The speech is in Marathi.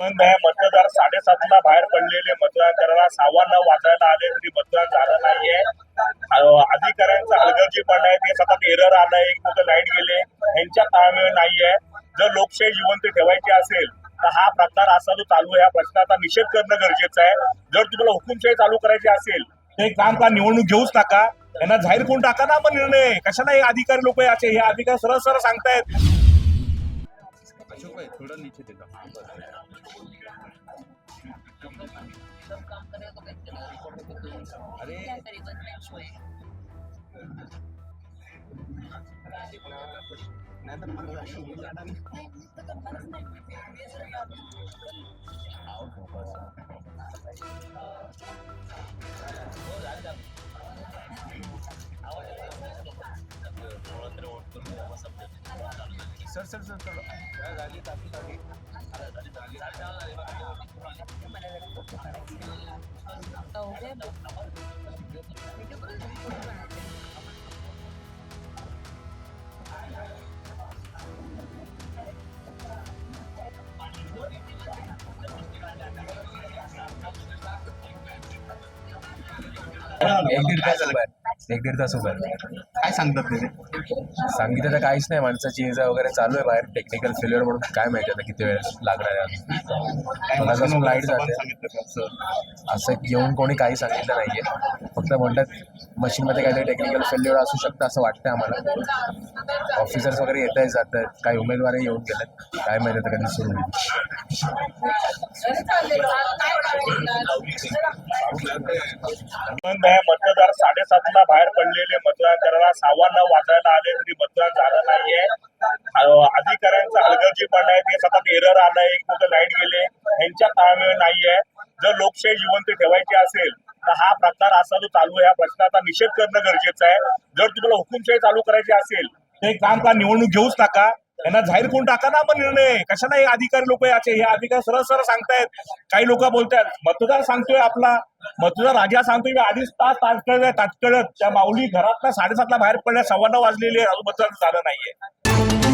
बंद आहे. मतदार 7:30ला बाहेर पडलेले मतदान करायला 9:15 वाजायला आले तरी मतदान झालं नाहीये. अधिकाऱ्यांचा हलगर्जीपणा आहे. ते सतत एरर आलंय, एक कुठं लाईट गेले, यांच्या ताळमेळ नाहीये. जर लोकशाही जिवंत ठेवायची असेल तर हा प्रकार असा जो चालू आहे, या प्रश्नाचा निषेध करणं गरजेचं आहे. जर तुम्हाला हुकुमशाही चालू करायची असेल तर एक काम का, निवडणूक घेऊच नका, यांना जाहीर करून टाका ना. आपण निर्णय कशाला हे अधिकारी लोक याचे, हे अधिकारी सरळ सरळ सांगतायत. अशोक भाई थोड़ा नीचे देखा। अरे सर सर सर सर झाली काफी झाली एक दीड तास उभा आहे. काय सांगतात ते? सांगितलं तर काहीच नाही, माणसाची इजा वगैरे चालू आहे बाहेर. टेक्निकल फेल्युअर म्हणून काय माहिती आता किती वेळ लागणार आहे. मला कसं लाईट जाते असं येऊन कोणी काही सांगितलं नाहीये. फक्त म्हणतात मशीनमध्ये काहीतरी टेक्निकल फेल्युअर असू शकतं असं वाटतं आम्हाला. ऑफिसर्स वगैरे येत आहेत जात आहेत, काही उमेदवारही येऊन गेलेत. काय माहिती आता कधी सुरू होईल. बंद आहे. मतदार 7:30ला बाहेर पडलेले मतदान करायला 9:15 वाजायला आले तरी मतदान झालं नाहीये. अधिकाऱ्यांचा हलगर्जीपणा आहे. ते सतत एरर आलंय, एक कुठं लाईट गेले, यांच्या ताळमेळ नाहीये. जर लोकशाही जिवंत ठेवायची असेल तर हा प्रकार असा जो चालू आहे, या प्रश्नाचा निषेध करणं गरजेचं आहे. जर तुम्हाला हुकुमशाही चालू करायची असेल तर एक काम का, निवडणूक घेऊच नका, यांना जाहीर करून टाका ना. आपण निर्णय कशाला हे अधिकारी लोक याचे, हे अधिकारी सरळ सरळ सांगतायत. काही लोक बोलतात मतदार सांगतोय, आपला मतदार राजा सांगतोय आधीच तात्कळत त्या माऊली घरात 7:30ला बाहेर पडल्या, 9:15 वाजलेले, अजून मतदान झालं नाहीये.